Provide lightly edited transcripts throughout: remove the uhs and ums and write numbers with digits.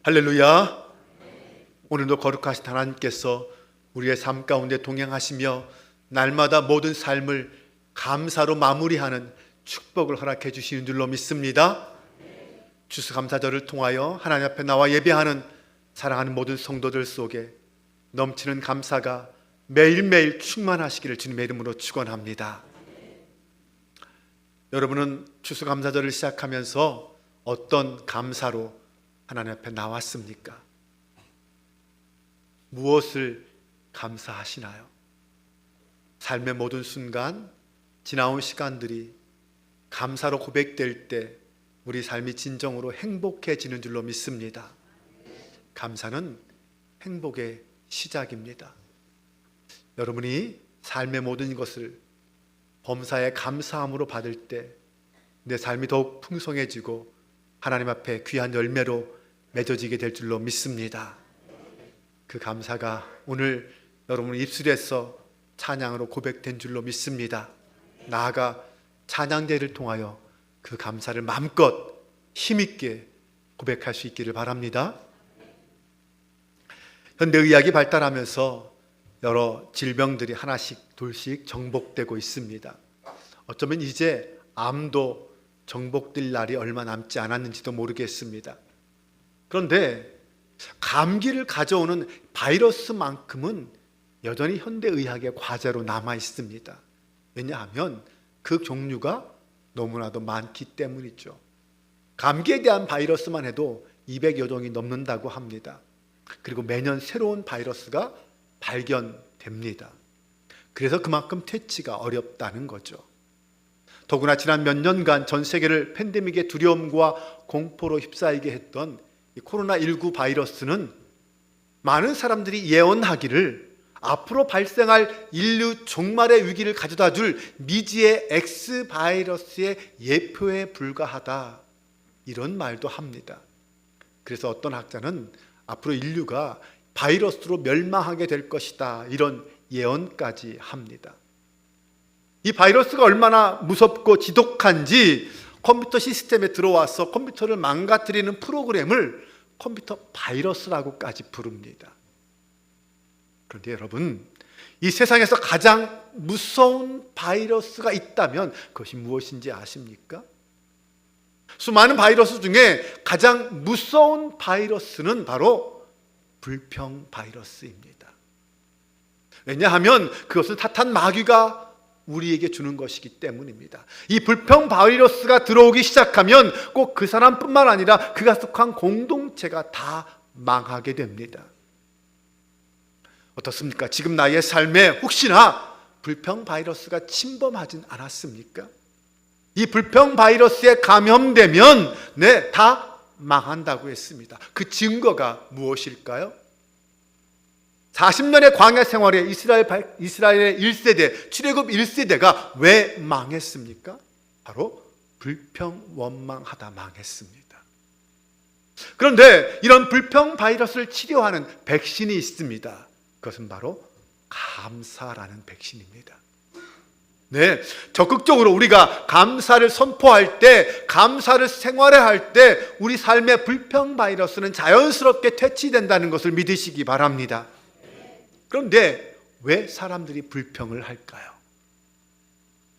할렐루야. 오늘도 거룩하신 하나님께서 우리의 삶 가운데 동행하시며 날마다 모든 삶을 감사로 마무리하는 축복을 허락해 주시는 줄로 믿습니다. 추수감사절을 통하여 하나님 앞에 나와 예배하는 사랑하는 모든 성도들 속에 넘치는 감사가 매일매일 충만하시기를 주님의 이름으로 축원합니다. 여러분은 추수감사절을 시작하면서 어떤 감사로 하나님 앞에 나왔습니까? 무엇을 감사하시나요? 삶의 모든 순간, 지나온 시간들이 감사로 고백될 때 우리 삶이 진정으로 행복해지는 줄로 믿습니다. 감사는 행복의 시작입니다. 여러분이 삶의 모든 것을 범사에 감사함으로 받을 때 내 삶이 더욱 풍성해지고 하나님 앞에 귀한 열매로 맺어지게 될 줄로 믿습니다. 그 감사가 오늘 여러분 입술에서 찬양으로 고백된 줄로 믿습니다. 나아가 찬양대를 통하여 그 감사를 마음껏 힘있게 고백할 수 있기를 바랍니다. 현대의학이 발달하면서 여러 질병들이 하나씩 둘씩 정복되고 있습니다. 어쩌면 이제 암도 정복될 날이 얼마 남지 않았는지도 모르겠습니다. 그런데 감기를 가져오는 바이러스만큼은 여전히 현대의학의 과제로 남아 있습니다. 왜냐하면 그 종류가 너무나도 많기 때문이죠. 감기에 대한 바이러스만 해도 200여 종이 넘는다고 합니다. 그리고 매년 새로운 바이러스가 발견됩니다. 그래서 그만큼 퇴치가 어렵다는 거죠. 더구나 지난 몇 년간 전 세계를 팬데믹의 두려움과 공포로 휩싸이게 했던 이 코로나19 바이러스는 많은 사람들이 예언하기를 앞으로 발생할 인류 종말의 위기를 가져다 줄 미지의 X 바이러스의 예표에 불과하다, 이런 말도 합니다. 그래서 어떤 학자는 앞으로 인류가 바이러스로 멸망하게 될 것이다, 이런 예언까지 합니다. 이 바이러스가 얼마나 무섭고 지독한지 컴퓨터 시스템에 들어와서 컴퓨터를 망가뜨리는 프로그램을 컴퓨터 바이러스라고까지 부릅니다. 그런데 여러분, 이 세상에서 가장 무서운 바이러스가 있다면 그것이 무엇인지 아십니까? 수많은 바이러스 중에 가장 무서운 바이러스는 바로 불평 바이러스입니다. 왜냐하면 그것은 타탄 마귀가 우리에게 주는 것이기 때문입니다. 이 불평 바이러스가 들어오기 시작하면 꼭 그 사람뿐만 아니라 그가 속한 공동체가 다 망하게 됩니다. 어떻습니까? 지금 나의 삶에 혹시나 불평 바이러스가 침범하진 않았습니까? 이 불평 바이러스에 감염되면 다 망한다고 했습니다. 그 증거가 무엇일까요? 40년의 광야 생활에 이스라엘의 1세대, 출애굽 1세대가 왜 망했습니까? 바로 불평 원망하다 망했습니다. 그런데 이런 불평 바이러스를 치료하는 백신이 있습니다. 그것은 바로 감사라는 백신입니다. 적극적으로 우리가 감사를 선포할 때, 감사를 생활할 때 우리 삶의 불평 바이러스는 자연스럽게 퇴치된다는 것을 믿으시기 바랍니다. 그런데 왜 사람들이 불평을 할까요?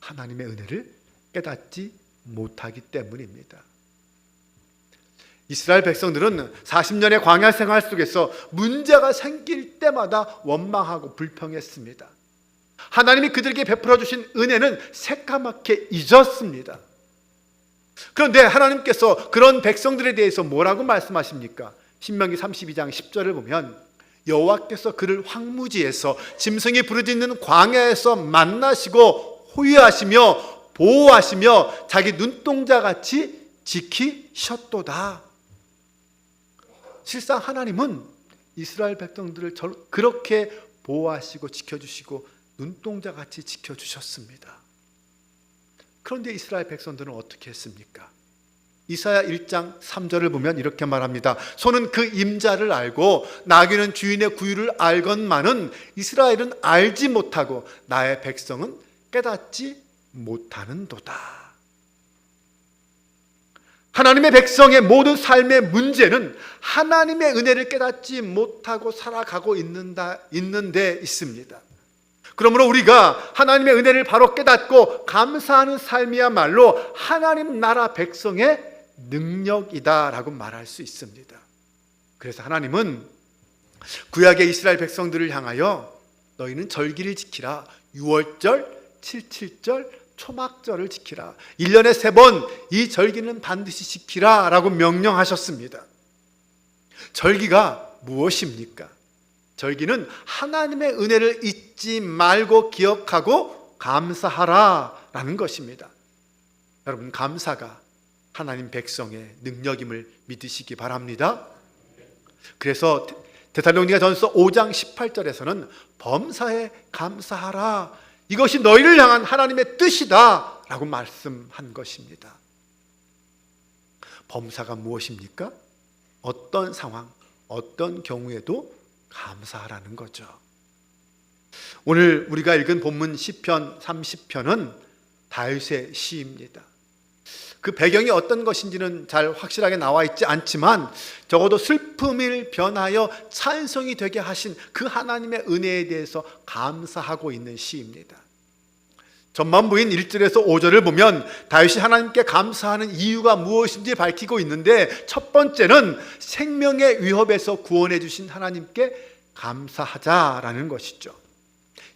하나님의 은혜를 깨닫지 못하기 때문입니다. 이스라엘 백성들은 40년의 광야 생활 속에서 문제가 생길 때마다 원망하고 불평했습니다. 하나님이 그들에게 베풀어 주신 은혜는 새까맣게 잊었습니다. 그런데 하나님께서 그런 백성들에 대해서 뭐라고 말씀하십니까? 신명기 32장 10절을 보면 여호와께서 그를 황무지에서 짐승이 부르짖는 광야에서 만나시고 호위하시며 보호하시며 자기 눈동자같이 지키셨도다. 실상 하나님은 이스라엘 백성들을 그렇게 보호하시고 지켜주시고 눈동자같이 지켜주셨습니다. 그런데 이스라엘 백성들은 어떻게 했습니까? 이사야 1장 3절을 보면 이렇게 말합니다. 소는 그 임자를 알고 나귀는 주인의 구유를 알건만은 이스라엘은 알지 못하고 나의 백성은 깨닫지 못하는도다. 하나님의 백성의 모든 삶의 문제는 하나님의 은혜를 깨닫지 못하고 살아가고 있는데 있습니다. 그러므로 우리가 하나님의 은혜를 바로 깨닫고 감사하는 삶이야말로 하나님 나라 백성의 능력이다라고 말할 수 있습니다. 그래서 하나님은 구약의 이스라엘 백성들을 향하여 너희는 절기를 지키라. 6월절, 77절, 초막절을 지키라. 1년에 3번 이 절기는 반드시 지키라 라고 명령하셨습니다. 절기가 무엇입니까? 절기는 하나님의 은혜를 잊지 말고 기억하고 감사하라 라는 것입니다. 여러분, 감사가 하나님 백성의 능력임을 믿으시기 바랍니다. 그래서 데살로니가전서 5장 18절에서는 범사에 감사하라. 이것이 너희를 향한 하나님의 뜻이다 라고 말씀한 것입니다. 범사가 무엇입니까? 어떤 상황, 어떤 경우에도 감사하라는 거죠. 오늘 우리가 읽은 본문 시편 30편은 다윗의 시입니다. 그 배경이 어떤 것인지는 잘 확실하게 나와 있지 않지만 적어도 슬픔을 변하여 찬송이 되게 하신 그 하나님의 은혜에 대해서 감사하고 있는 시입니다. 전반부인 1절에서 5절을 보면 다윗이 하나님께 감사하는 이유가 무엇인지 밝히고 있는데, 첫 번째는 생명의 위협에서 구원해 주신 하나님께 감사하자라는 것이죠.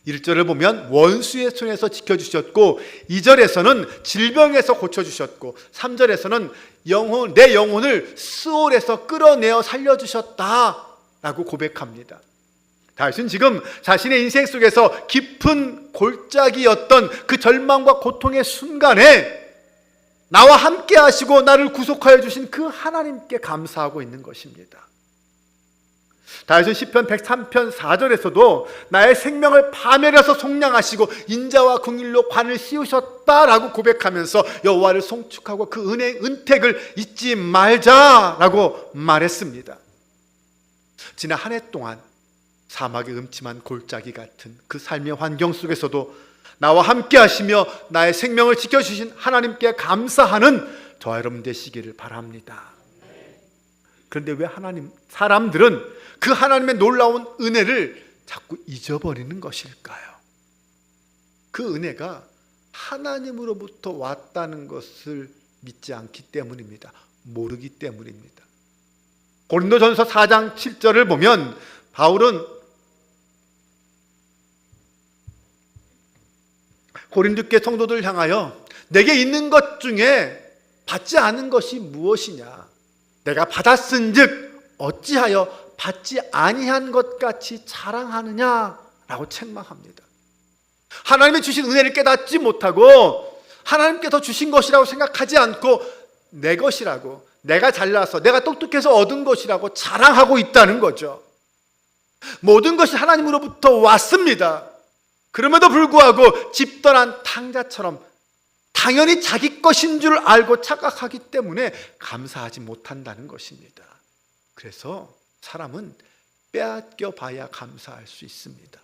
1절을 보면 원수의 손에서 지켜주셨고, 2절에서는 질병에서 고쳐주셨고, 3절에서는 내 영혼을 스올에서 끌어내어 살려주셨다라고 고백합니다. 다윗은 지금 자신의 인생 속에서 깊은 골짜기였던 그 절망과 고통의 순간에 나와 함께 하시고 나를 구속하여 주신 그 하나님께 감사하고 있는 것입니다. 다윗은 시편 103편 4절에서도 나의 생명을 파멸해서 속량하시고 인자와 긍휼로 관을 씌우셨다라고 고백하면서 여호와를 송축하고 그 은택을 잊지 말자라고 말했습니다. 지난 한 해 동안 사막의 음침한 골짜기 같은 그 삶의 환경 속에서도 나와 함께 하시며 나의 생명을 지켜주신 하나님께 감사하는 저와 여러분 되시기를 바랍니다. 그런데 왜 사람들은 그 하나님의 놀라운 은혜를 자꾸 잊어버리는 것일까요? 그 은혜가 하나님으로부터 왔다는 것을 믿지 않기 때문입니다. 모르기 때문입니다. 고린도전서 4장 7절을 보면 바울은 고린도교 성도들을 향하여 내게 있는 것 중에 받지 않은 것이 무엇이냐? 내가 받았은즉 어찌하여 받지 아니한 것 같이 자랑하느냐라고 책망합니다. 하나님이 주신 은혜를 깨닫지 못하고 하나님께서 주신 것이라고 생각하지 않고 내 것이라고, 내가 잘나서 내가 똑똑해서 얻은 것이라고 자랑하고 있다는 거죠. 모든 것이 하나님으로부터 왔습니다. 그럼에도 불구하고 집 떠난 탕자처럼 당연히 자기 것인 줄 알고 착각하기 때문에 감사하지 못한다는 것입니다. 그래서 사람은 빼앗겨 봐야 감사할 수 있습니다.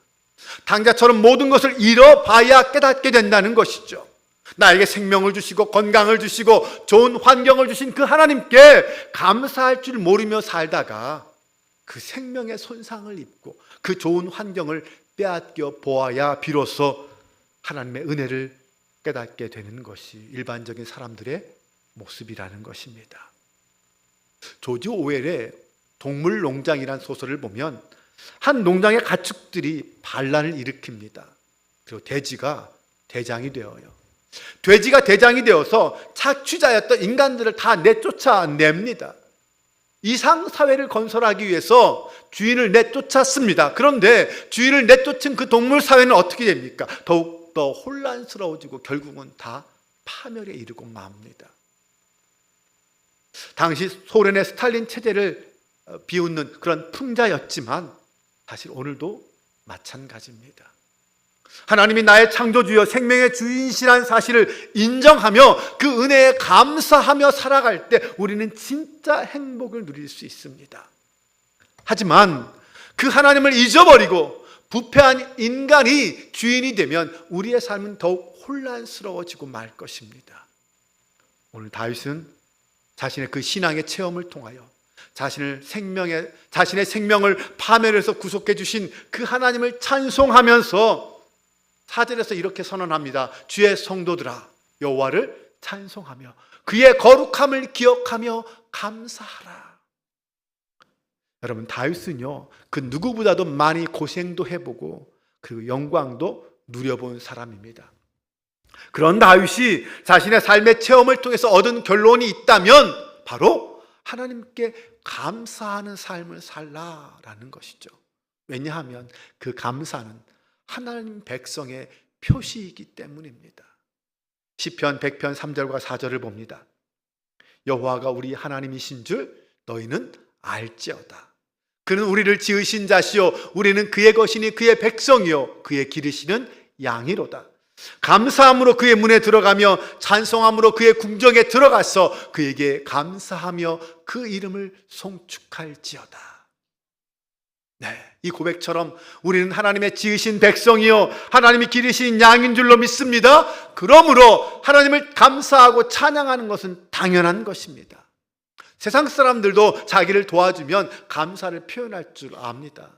탕자처럼 모든 것을 잃어봐야 깨닫게 된다는 것이죠. 나에게 생명을 주시고 건강을 주시고 좋은 환경을 주신 그 하나님께 감사할 줄 모르며 살다가 그 생명의 손상을 입고 그 좋은 환경을 빼앗겨 보아야 비로소 하나님의 은혜를 깨닫게 되는 것이 일반적인 사람들의 모습이라는 것입니다. 조지 오웰의 동물농장이라는 소설을 보면 한 농장의 가축들이 반란을 일으킵니다. 그리고 돼지가 대장이 되어요. 돼지가 대장이 되어서 착취자였던 인간들을 다 내쫓아냅니다. 이상사회를 건설하기 위해서 주인을 내쫓았습니다. 그런데 주인을 내쫓은 그 동물사회는 어떻게 됩니까? 더욱더 혼란스러워지고 결국은 다 파멸에 이르고 맙니다. 당시 소련의 스탈린 체제를 비웃는 그런 풍자였지만 사실 오늘도 마찬가지입니다. 하나님이 나의 창조주여 생명의 주인이시라는 사실을 인정하며 그 은혜에 감사하며 살아갈 때 우리는 진짜 행복을 누릴 수 있습니다. 하지만 그 하나님을 잊어버리고 부패한 인간이 주인이 되면 우리의 삶은 더욱 혼란스러워지고 말 것입니다. 오늘 다윗은 자신의 그 신앙의 체험을 통하여 자신의 생명을 파멸해서 구속해 주신 그 하나님을 찬송하면서 4절에서 이렇게 선언합니다. 주의 성도들아 여호와를 찬송하며 그의 거룩함을 기억하며 감사하라. 여러분, 다윗은요 그 누구보다도 많이 고생도 해보고 그 영광도 누려본 사람입니다. 그런 다윗이 자신의 삶의 체험을 통해서 얻은 결론이 있다면 바로 하나님께 감사하는 삶을 살라라는 것이죠. 왜냐하면 그 감사는 하나님 백성의 표시이기 때문입니다. 시편 100편 3절과 4절을 봅니다. 여호와가 우리 하나님이신 줄 너희는 알지어다. 그는 우리를 지으신 자시요 우리는 그의 것이니 그의 백성이요 그의 기르시는 양이로다. 감사함으로 그의 문에 들어가며 찬송함으로 그의 궁정에 들어가서 그에게 감사하며 그 이름을 송축할지어다. 이 고백처럼 우리는 하나님의 지으신 백성이요 하나님이 기르신 양인 줄로 믿습니다. 그러므로 하나님을 감사하고 찬양하는 것은 당연한 것입니다. 세상 사람들도 자기를 도와주면 감사를 표현할 줄 압니다.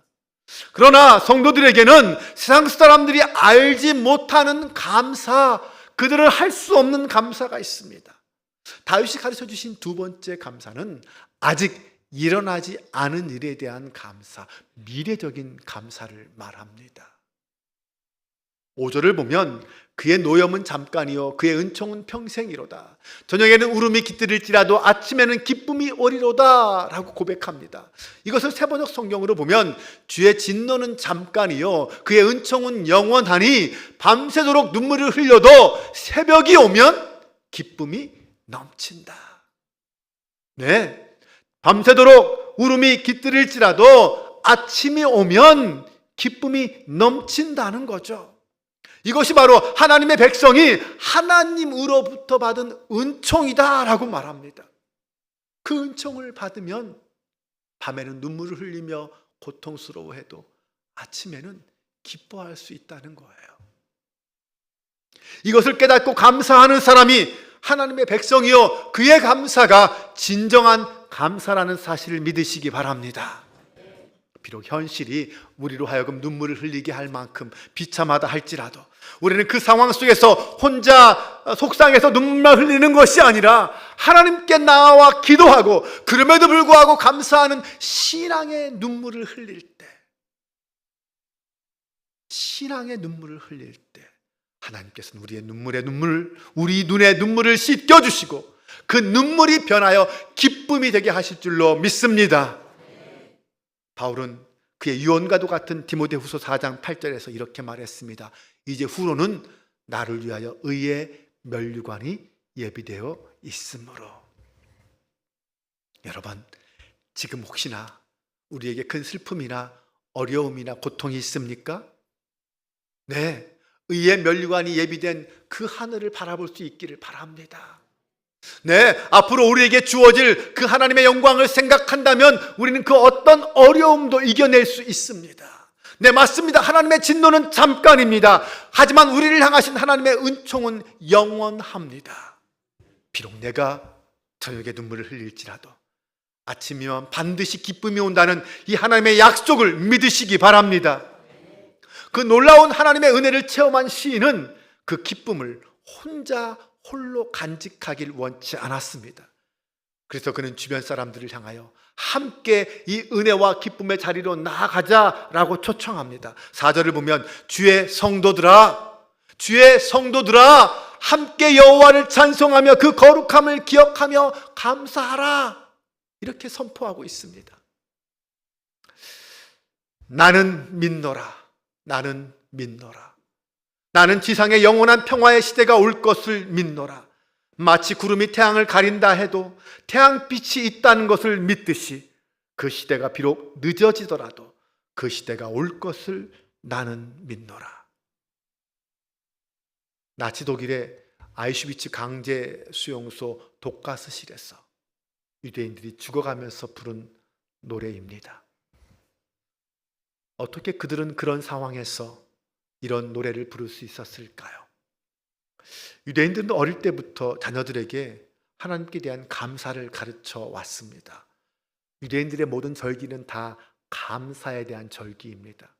그러나 성도들에게는 세상 사람들이 알지 못하는 감사, 그들은 할 수 없는 감사가 있습니다. 다윗이 가르쳐 주신 두 번째 감사는 아직 일어나지 않은 일에 대한 감사, 미래적인 감사를 말합니다. 5절을 보면 그의 노염은 잠깐이요 그의 은총은 평생이로다. 저녁에는 울음이 깃들일지라도 아침에는 기쁨이 오리로다 라고 고백합니다. 이것을 세번역 성경으로 보면 주의 진노는 잠깐이요 그의 은총은 영원하니 밤새도록 눈물을 흘려도 새벽이 오면 기쁨이 넘친다. 밤새도록 울음이 깃들일지라도 아침이 오면 기쁨이 넘친다는 거죠. 이것이 바로 하나님의 백성이 하나님으로부터 받은 은총이다라고 말합니다. 그 은총을 받으면 밤에는 눈물을 흘리며 고통스러워해도 아침에는 기뻐할 수 있다는 거예요. 이것을 깨닫고 감사하는 사람이 하나님의 백성이요 그의 감사가 진정한 감사라는 사실을 믿으시기 바랍니다. 비록 현실이 우리로 하여금 눈물을 흘리게 할 만큼 비참하다 할지라도 우리는 그 상황 속에서 혼자 속상해서 눈물만 흘리는 것이 아니라 하나님께 나와 기도하고 그럼에도 불구하고 감사하는 신앙의 눈물을 흘릴 때, 하나님께서는 우리의 우리 눈의 눈물을 씻겨주시고 그 눈물이 변하여 기쁨이 되게 하실 줄로 믿습니다. 바울은 그의 유언과도 같은 디모데후서 4장 8절에서 이렇게 말했습니다. 이제 후로는 나를 위하여 의의 면류관이 예비되어 있으므로. 여러분, 지금 혹시나 우리에게 큰 슬픔이나 어려움이나 고통이 있습니까? 의의 면류관이 예비된 그 하늘을 바라볼 수 있기를 바랍니다. 앞으로 우리에게 주어질 그 하나님의 영광을 생각한다면 우리는 그 어떤 어려움도 이겨낼 수 있습니다. 맞습니다. 하나님의 진노는 잠깐입니다. 하지만 우리를 향하신 하나님의 은총은 영원합니다. 비록 내가 저녁에 눈물을 흘릴지라도 아침이면 반드시 기쁨이 온다는 이 하나님의 약속을 믿으시기 바랍니다. 그 놀라운 하나님의 은혜를 체험한 시인은 그 기쁨을 홀로 간직하길 원치 않았습니다. 그래서 그는 주변 사람들을 향하여 함께 이 은혜와 기쁨의 자리로 나아가자라고 초청합니다. 4절을 보면 주의 성도들아 함께 여호와를 찬송하며 그 거룩함을 기억하며 감사하라 이렇게 선포하고 있습니다. 나는 믿노라. 나는 지상의 영원한 평화의 시대가 올 것을 믿노라. 마치 구름이 태양을 가린다 해도 태양빛이 있다는 것을 믿듯이 그 시대가 비록 늦어지더라도 그 시대가 올 것을 나는 믿노라. 나치 독일의 아이슈비츠 강제 수용소 독가스실에서 유대인들이 죽어가면서 부른 노래입니다. 어떻게 그들은 그런 상황에서 이런 노래를 부를 수 있었을까요? 유대인들은 어릴 때부터 자녀들에게 하나님께 대한 감사를 가르쳐 왔습니다. 유대인들의 모든 절기는 다 감사에 대한 절기입니다.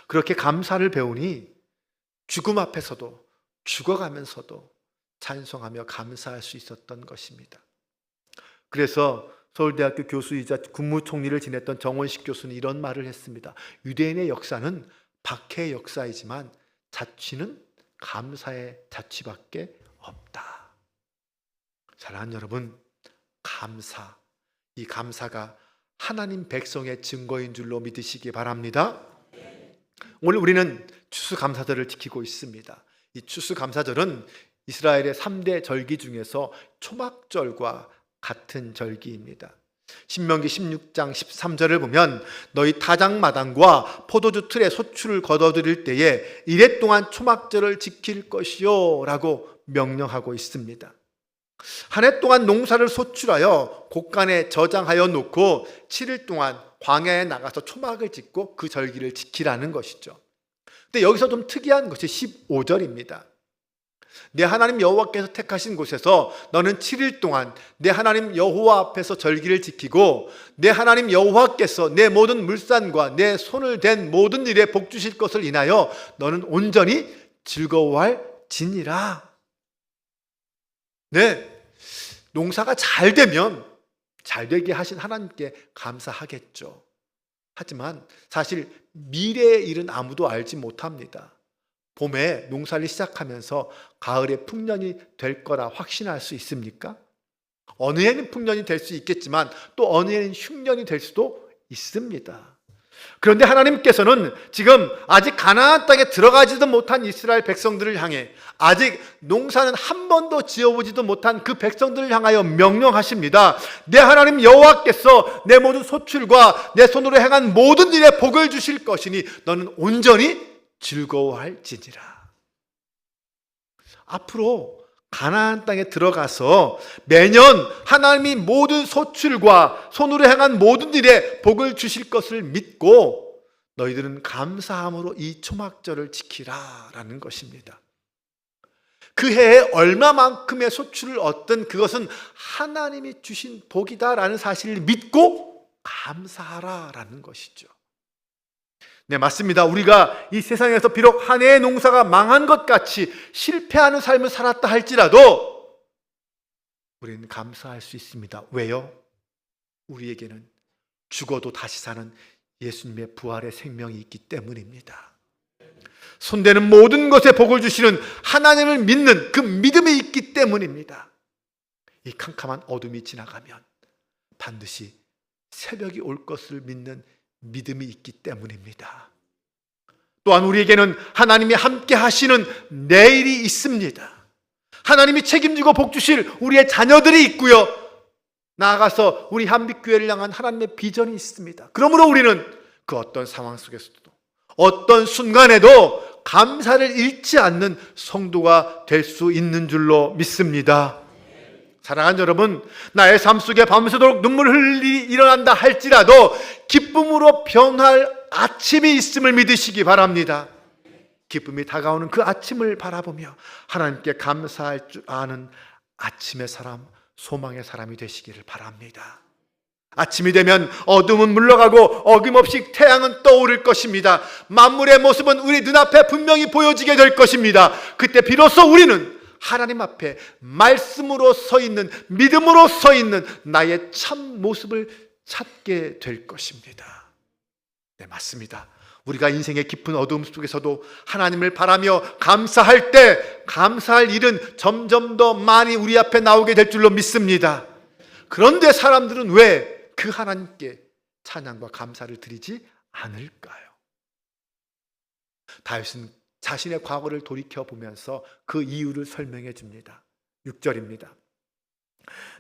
그렇게 감사를 배우니 죽음 앞에서도 죽어가면서도 찬송하며 감사할 수 있었던 것입니다. 그래서 서울대학교 교수이자 국무총리를 지냈던 정원식 교수는 이런 말을 했습니다. 유대인의 역사는 박해의 역사이지만 자취는 감사의 자취밖에 없다. 사랑하는 여러분, 감사, 이 감사가 하나님 백성의 증거인 줄로 믿으시기 바랍니다. 오늘 우리는 추수감사절을 지키고 있습니다. 이 추수감사절은 이스라엘의 3대 절기 중에서 초막절과 같은 절기입니다. 신명기 16장 13절을 보면 너희 타작마당과 포도주 틀에 소출을 거둬들일 때에 이래 동안 초막절을 지킬 것이요 라고 명령하고 있습니다. 한 해 동안 농사를 소출하여 곡간에 저장하여 놓고 7일 동안 광야에 나가서 초막을 짓고 그 절기를 지키라는 것이죠. 근데 여기서 좀 특이한 것이 15절입니다. 내 하나님 여호와께서 택하신 곳에서 너는 7일 동안 내 하나님 여호와 앞에서 절기를 지키고 내 하나님 여호와께서 내 모든 물산과 내 손을 댄 모든 일에 복 주실 것을 인하여 너는 온전히 즐거워할 지니라. 네, 농사가 잘 되면 잘 되게 하신 하나님께 감사하겠죠. 하지만 사실 미래의 일은 아무도 알지 못합니다. 봄에 농사를 시작하면서 가을에 풍년이 될 거라 확신할 수 있습니까? 어느 해는 풍년이 될 수 있겠지만 또 어느 해는 흉년이 될 수도 있습니다. 그런데 하나님께서는 지금 아직 가나안 땅에 들어가지도 못한 이스라엘 백성들을 향해 아직 농사는 한 번도 지어보지도 못한 그 백성들을 향하여 명령하십니다. 내 하나님 여호와께서 내 모든 소출과 내 손으로 행한 모든 일에 복을 주실 것이니 너는 온전히 즐거워할지니라. 앞으로 가나안 땅에 들어가서 매년 하나님이 모든 소출과 손으로 행한 모든 일에 복을 주실 것을 믿고 너희들은 감사함으로 이 초막절을 지키라라는 것입니다. 그 해에 얼마만큼의 소출을 얻든 그것은 하나님이 주신 복이다라는 사실을 믿고 감사하라라는 것이죠. 네, 맞습니다. 우리가 이 세상에서 비록 한 해의 농사가 망한 것 같이 실패하는 삶을 살았다 할지라도 우리는 감사할 수 있습니다. 왜요? 우리에게는 죽어도 다시 사는 예수님의 부활의 생명이 있기 때문입니다. 손대는 모든 것에 복을 주시는 하나님을 믿는 그 믿음이 있기 때문입니다. 이 캄캄한 어둠이 지나가면 반드시 새벽이 올 것을 믿는 믿음이 있기 때문입니다. 또한 우리에게는 하나님이 함께 하시는 내일이 있습니다. 하나님이 책임지고 복 주실 우리의 자녀들이 있고요, 나아가서 우리 한빛교회를 향한 하나님의 비전이 있습니다. 그러므로 우리는 그 어떤 상황 속에서도 어떤 순간에도 감사를 잃지 않는 성도가 될 수 있는 줄로 믿습니다. 사랑하는 여러분, 나의 삶 속에 밤새도록 눈물 흘릴 일이 일어난다 할지라도 기쁨으로 변할 아침이 있음을 믿으시기 바랍니다. 기쁨이 다가오는 그 아침을 바라보며 하나님께 감사할 줄 아는 아침의 사람, 소망의 사람이 되시기를 바랍니다. 아침이 되면 어둠은 물러가고 어김없이 태양은 떠오를 것입니다. 만물의 모습은 우리 눈앞에 분명히 보여지게 될 것입니다. 그때 비로소 우리는 하나님 앞에 말씀으로 서 있는, 믿음으로 서 있는 나의 참 모습을 찾게 될 것입니다. 네, 맞습니다. 우리가 인생의 깊은 어두움 속에서도 하나님을 바라며 감사할 때 감사할 일은 점점 더 많이 우리 앞에 나오게 될 줄로 믿습니다. 그런데 사람들은 왜 그 하나님께 찬양과 감사를 드리지 않을까요? 다윗은 자신의 과거를 돌이켜보면서 그 이유를 설명해 줍니다. 6절입니다.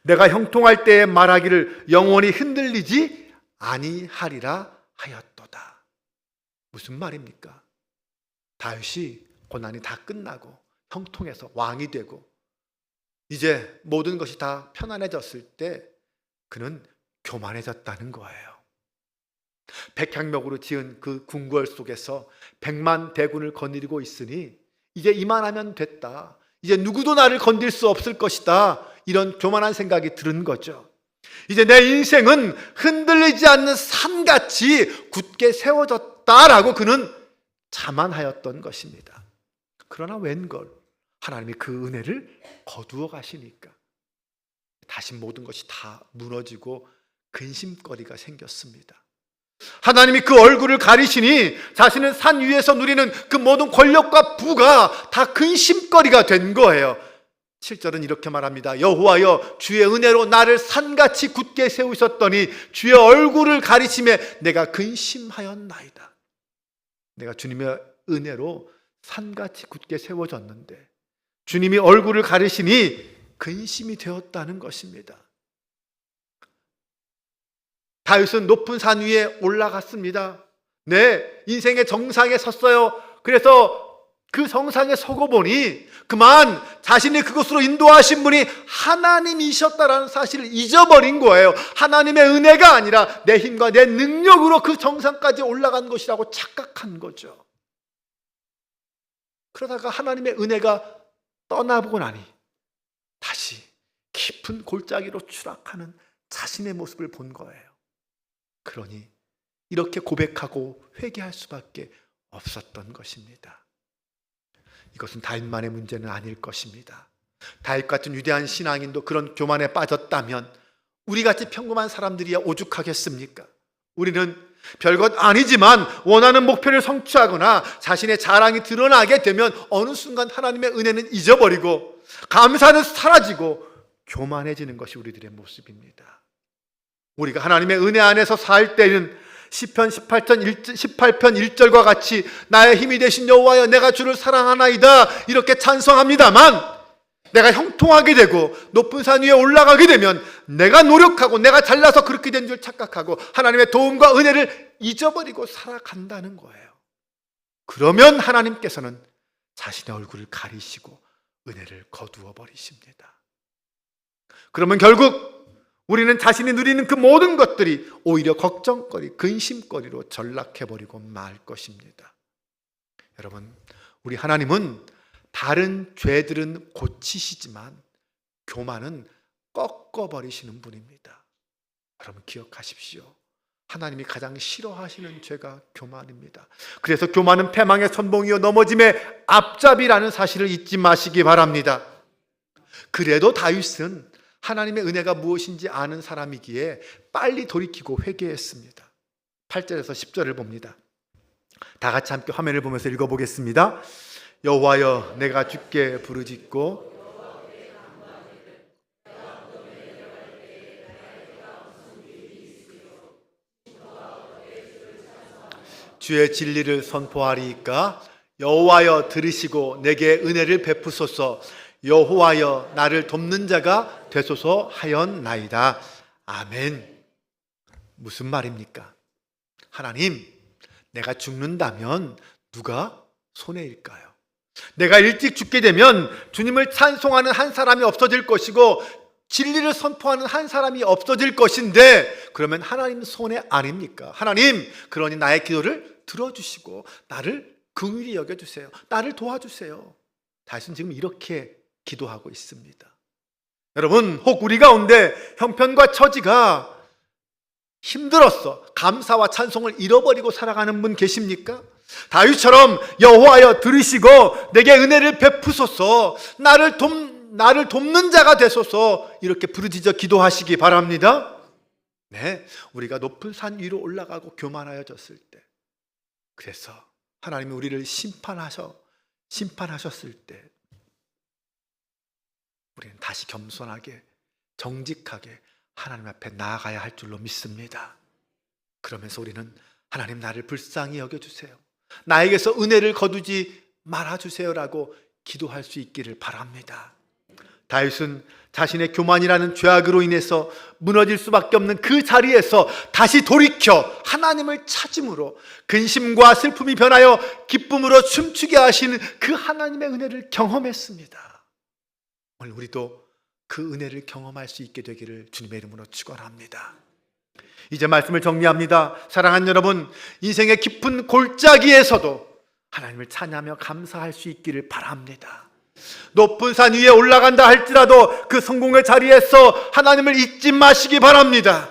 내가 형통할 때에 말하기를 영원히 흔들리지 아니하리라 하였도다. 무슨 말입니까? 다윗이 고난이 다 끝나고 형통해서 왕이 되고 이제 모든 것이 다 편안해졌을 때 그는 교만해졌다는 거예요. 백향목으로 지은 그 궁궐 속에서 100만 대군을 거느리고 있으니 이제 이만하면 됐다, 이제 누구도 나를 건들 수 없을 것이다. 이런 교만한 생각이 드는 거죠. 이제 내 인생은 흔들리지 않는 산같이 굳게 세워졌다라고 그는 자만하였던 것입니다. 그러나 웬걸 하나님이 그 은혜를 거두어 가시니까 다시 모든 것이 다 무너지고 근심거리가 생겼습니다. 하나님이 그 얼굴을 가리시니 자신은 산 위에서 누리는 그 모든 권력과 부가 다 근심거리가 된 거예요. 7절은 이렇게 말합니다. 여호와여 주의 은혜로 나를 산같이 굳게 세우셨더니 주의 얼굴을 가리심에 내가 근심하였나이다. 내가 주님의 은혜로 산같이 굳게 세워졌는데 주님이 얼굴을 가리시니 근심이 되었다는 것입니다. 다윗은 높은 산 위에 올라갔습니다. 네, 인생의 정상에 섰어요. 그래서 그 정상에 서고 보니 그만 자신이 그곳으로 인도하신 분이 하나님이셨다라는 사실을 잊어버린 거예요. 하나님의 은혜가 아니라 내 힘과 내 능력으로 그 정상까지 올라간 것이라고 착각한 거죠. 그러다가 하나님의 은혜가 떠나보고 나니 다시 깊은 골짜기로 추락하는 자신의 모습을 본 거예요. 그러니 이렇게 고백하고 회개할 수밖에 없었던 것입니다. 이것은 다윗만의 문제는 아닐 것입니다. 다윗 같은 위대한 신앙인도 그런 교만에 빠졌다면 우리같이 평범한 사람들이야 오죽하겠습니까? 우리는 별것 아니지만 원하는 목표를 성취하거나 자신의 자랑이 드러나게 되면 어느 순간 하나님의 은혜는 잊어버리고 감사는 사라지고 교만해지는 것이 우리들의 모습입니다. 우리가 하나님의 은혜 안에서 살 때는 시편 18편 1절과 같이 나의 힘이 되신 여호와여 내가 주를 사랑하나이다 이렇게 찬송합니다만 내가 형통하게 되고 높은 산 위에 올라가게 되면 내가 노력하고 내가 잘나서 그렇게 된 줄 착각하고 하나님의 도움과 은혜를 잊어버리고 살아간다는 거예요. 그러면 하나님께서는 자신의 얼굴을 가리시고 은혜를 거두어 버리십니다. 그러면 결국 우리는 자신이 누리는 그 모든 것들이 오히려 걱정거리, 근심거리로 전락해버리고 말 것입니다. 여러분, 우리 하나님은 다른 죄들은 고치시지만 교만은 꺾어버리시는 분입니다. 여러분 기억하십시오. 하나님이 가장 싫어하시는 죄가 교만입니다. 그래서 교만은 패망의 선봉이요 넘어짐의 앞잡이라는 사실을 잊지 마시기 바랍니다. 그래도 다윗은 하나님의 은혜가 무엇인지 아는 사람이기에 빨리 돌이키고 회개했습니다. 8절에서 10절을 봅니다. 다 같이 함께 화면을 보면서 읽어보겠습니다. 여호와여 내가 주께 부르짖고 주의 진리를 선포하리이까 여호와여 들으시고 내게 은혜를 베푸소서 여호와여 나를 돕는 자가 되소서 하였나이다. 아멘. 무슨 말입니까? 하나님, 내가 죽는다면 누가 손해일까요? 내가 일찍 죽게 되면 주님을 찬송하는 한 사람이 없어질 것이고 진리를 선포하는 한 사람이 없어질 것인데 그러면 하나님 손해 아닙니까? 하나님, 그러니 나의 기도를 들어주시고 나를 긍휼히 여겨주세요. 나를 도와주세요. 다윗은 지금 이렇게 기도하고 있습니다. 여러분, 혹 우리 가운데 형편과 처지가 힘들었어 감사와 찬송을 잃어버리고 살아가는 분 계십니까? 다윗처럼 여호와여 들으시고 내게 은혜를 베푸소서 나를 돕는 자가 되소서 이렇게 부르짖어 기도하시기 바랍니다. 네, 우리가 높은 산 위로 올라가고 교만하여졌을 때 그래서 하나님이 우리를 심판하셨을 때 우리는 다시 겸손하게 정직하게 하나님 앞에 나아가야 할 줄로 믿습니다. 그러면서 우리는 하나님 나를 불쌍히 여겨주세요. 나에게서 은혜를 거두지 말아주세요라고 기도할 수 있기를 바랍니다. 다윗은 자신의 교만이라는 죄악으로 인해서 무너질 수밖에 없는 그 자리에서 다시 돌이켜 하나님을 찾음으로 근심과 슬픔이 변하여 기쁨으로 춤추게 하시는 그 하나님의 은혜를 경험했습니다. 오늘 우리도 그 은혜를 경험할 수 있게 되기를 주님의 이름으로 축원합니다. 이제 말씀을 정리합니다. 사랑하는 여러분, 인생의 깊은 골짜기에서도 하나님을 찬양하며 감사할 수 있기를 바랍니다. 높은 산 위에 올라간다 할지라도 그 성공의 자리에서 하나님을 잊지 마시기 바랍니다.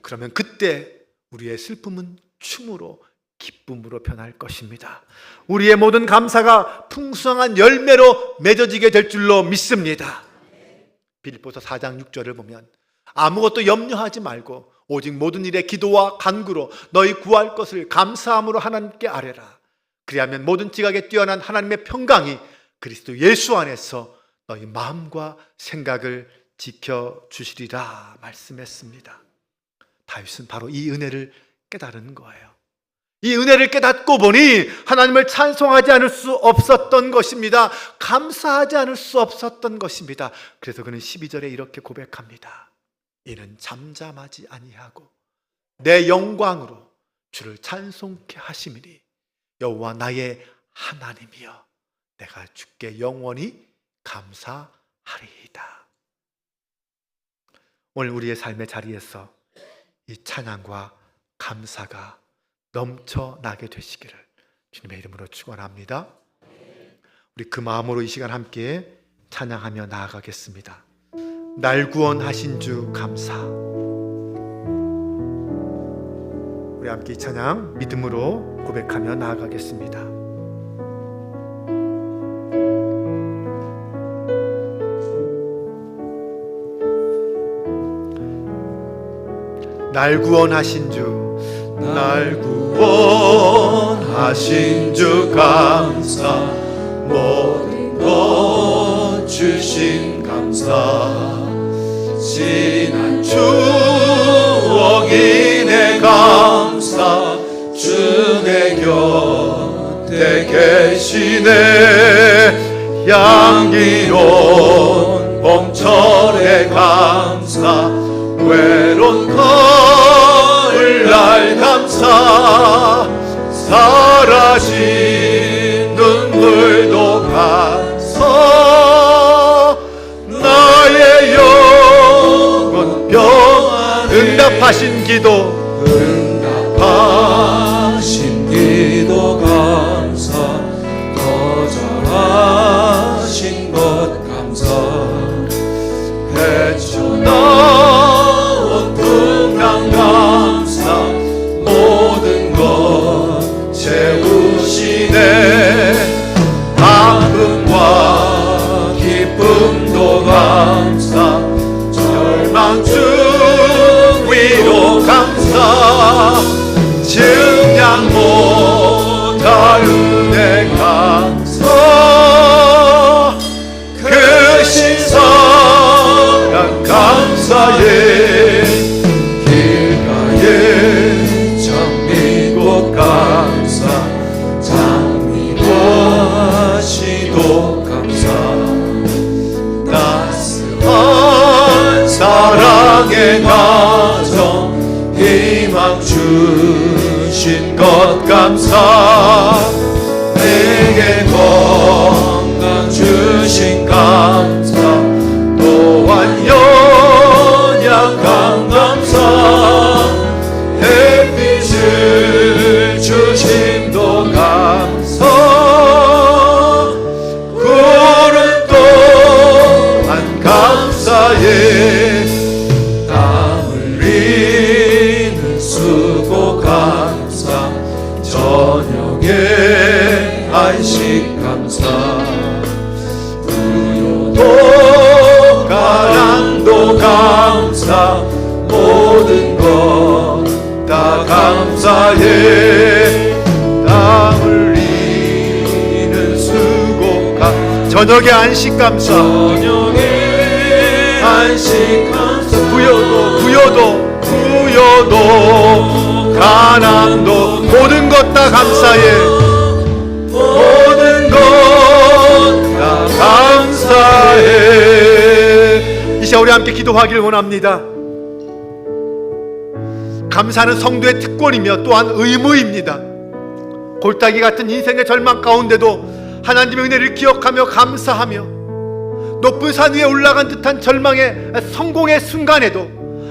그러면 그때 우리의 슬픔은 춤으로, 기쁨으로 변할 것입니다. 우리의 모든 감사가 풍성한 열매로 맺어지게 될 줄로 믿습니다. 빌립보서 4장 6절을 보면 아무것도 염려하지 말고 오직 모든 일에 기도와 간구로 너희 구할 것을 감사함으로 하나님께 아뢰라. 그리하면 모든 지각에 뛰어난 하나님의 평강이 그리스도 예수 안에서 너희 마음과 생각을 지켜주시리라 말씀했습니다. 다윗은 바로 이 은혜를 깨달은 거예요. 이 은혜를 깨닫고 보니 하나님을 찬송하지 않을 수 없었던 것입니다. 감사하지 않을 수 없었던 것입니다. 그래서 그는 12절에 이렇게 고백합니다. 이는 잠잠하지 아니하고 내 영광으로 주를 찬송케 하심이니 여호와 나의 하나님이여 내가 주께 영원히 감사하리이다. 오늘 우리의 삶의 자리에서 이 찬양과 감사가 넘쳐나게 되시기를 주님의 이름으로 축원합니다. 우리 그 마음으로 이 시간 함께 찬양하며 나아가겠습니다. 날 구원하신 주 감사. 우리 함께 이 찬양 믿음으로 고백하며 나아가겠습니다. 날 구원하신 주, 날 구원하신 주 감사, 모든 것 주신 감사, 지난 추억이 내 감사, 주 내 곁에 계시네. 향기로운 봄철의 감사, 외로운 가을날 감사, 사라진 눈물도 감사, 나의 영혼 평안. 응답하신 기도, 응답하신 기도 감사, 거절하신 것 감사, 헤쳐나온 풍랑 감사, 모든 것 채우시네. 아픔과 기쁨도 감사, 절망 중 위로 감사, 증량 못할 은혜 감사, 그 신성한 감사에 길가에 장미꽃 감사, 장미와 시도 감사, 따스한 사랑의 가정 희망 주신 것 감사, 내게 건강 주신 감사, 또한 연약한 감사, 햇빛을 주심도 감사, 구름 또한 감사해. 땀 흘리는 수고 감사, 저녁에 안식 감사, 우요도 가랑도 감사, 모든 것 다 감사해. 땀 흘리는 수고 감사, 저녁에 안식 감사, 저녁에 안식 감사, 부여도 가난도 모든 것 다 감사해. 모든 것 다 감사해. 이 시간 우리 함께 기도하기를 원합니다. 감사는 성도의 특권이며 또한 의무입니다. 골짜기 같은 인생의 절망 가운데도 하나님의 은혜를 기억하며 감사하며, 높은 산 위에 올라간 듯한 절망의 성공의 순간에도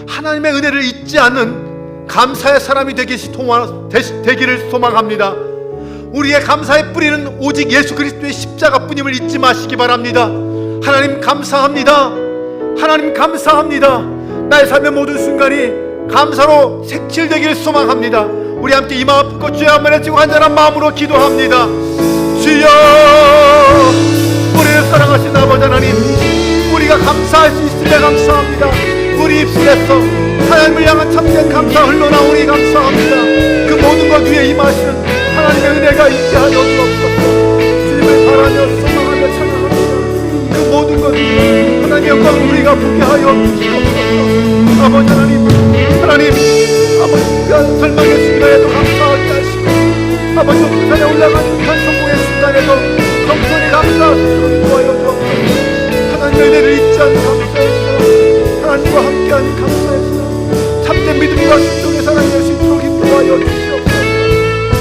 하나님의 은혜를 잊지 않는 감사의 사람이 되기를 소망합니다. 우리의 감사의 뿌리는 오직 예수 그리스도의 십자가뿐임을 잊지 마시기 바랍니다. 하나님 감사합니다. 하나님 감사합니다. 나의 삶의 모든 순간이 감사로 색칠되기를 소망합니다. 우리 함께 이 마음 품고 주의 한번에 지고 간절한 마음으로 기도합니다. 주여, 우리를 사랑하신 아버지 하나님, 우리가 감사할 수 있음에 감사합니다. 우리 입술에서 하나님을 향한 참된 감사 흘러나오니 감사합니다. 그 모든 것 위에 임하시는 하나님의 은혜가 있게 하여 주옵소서. 주님을 바라며 소망하며 찬양합니다. 그 모든 것 위에 하나님의 영광을 우리가 보게 하여 주옵소서. 아버지 하나님, 아버지 귀한 설명의 순간에도 감사하게 하시고, 아버지 높은 산에 올라가는 듯한 성공의 순간에도 정성이 감사할 수 있도록 도와여 주옵소서. 하나님의 은혜를 잊지 않는 감사했으나 하나님과 함께하는 감사했으나 참된 믿음과 순종의 사랑이 될 수 있도록 인도하여 주시옵소서.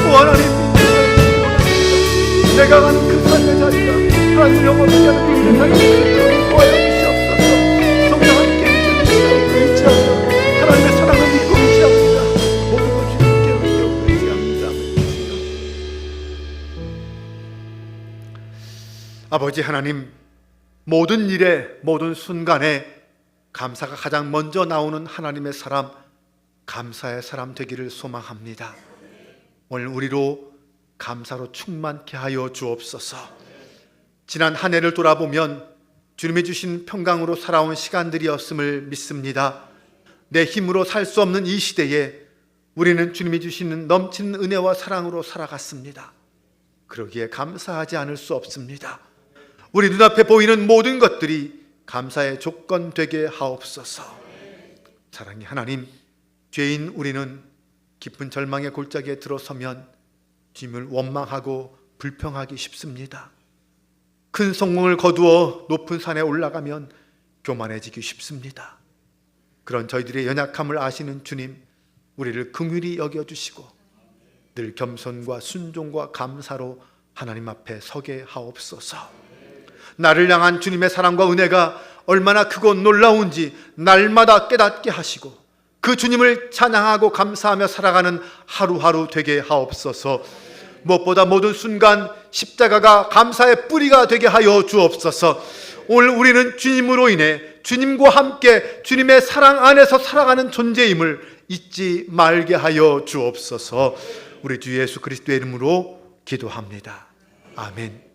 오 하나님, 내가 가는 그 삶의 자리가 하나님을 영원하게 하는 그 삶이 될 수 있도록 인도하여 주시옵소서. 성령 함께 해주시옵소서. 의지하며 하나님의 사랑을 믿고 의지합니다. 모든 것 주님께 믿고 의지합니다. 아버지 하나님, 모든 일에 모든 순간에 감사가 가장 먼저 나오는 하나님의 사람, 감사의 사람 되기를 소망합니다. 오늘 우리로 감사로 충만케 하여 주옵소서. 지난 한 해를 돌아보면 주님이 주신 평강으로 살아온 시간들이었음을 믿습니다. 내 힘으로 살 수 없는 이 시대에 우리는 주님이 주시는 넘치는 은혜와 사랑으로 살아갔습니다. 그러기에 감사하지 않을 수 없습니다. 우리 눈앞에 보이는 모든 것들이 감사의 조건 되게 하옵소서. 사랑의 하나님, 죄인 우리는 깊은 절망의 골짜기에 들어서면 주님을 원망하고 불평하기 쉽습니다. 큰 성공을 거두어 높은 산에 올라가면 교만해지기 쉽습니다. 그런 저희들의 연약함을 아시는 주님, 우리를 긍휼히 여겨주시고 늘 겸손과 순종과 감사로 하나님 앞에 서게 하옵소서. 나를 향한 주님의 사랑과 은혜가 얼마나 크고 놀라운지 날마다 깨닫게 하시고 그 주님을 찬양하고 감사하며 살아가는 하루하루 되게 하옵소서. 무엇보다 모든 순간 십자가가 감사의 뿌리가 되게 하여 주옵소서. 오늘 우리는 주님으로 인해 주님과 함께 주님의 사랑 안에서 살아가는 존재임을 잊지 말게 하여 주옵소서. 우리 주 예수 그리스도의 이름으로 기도합니다. 아멘.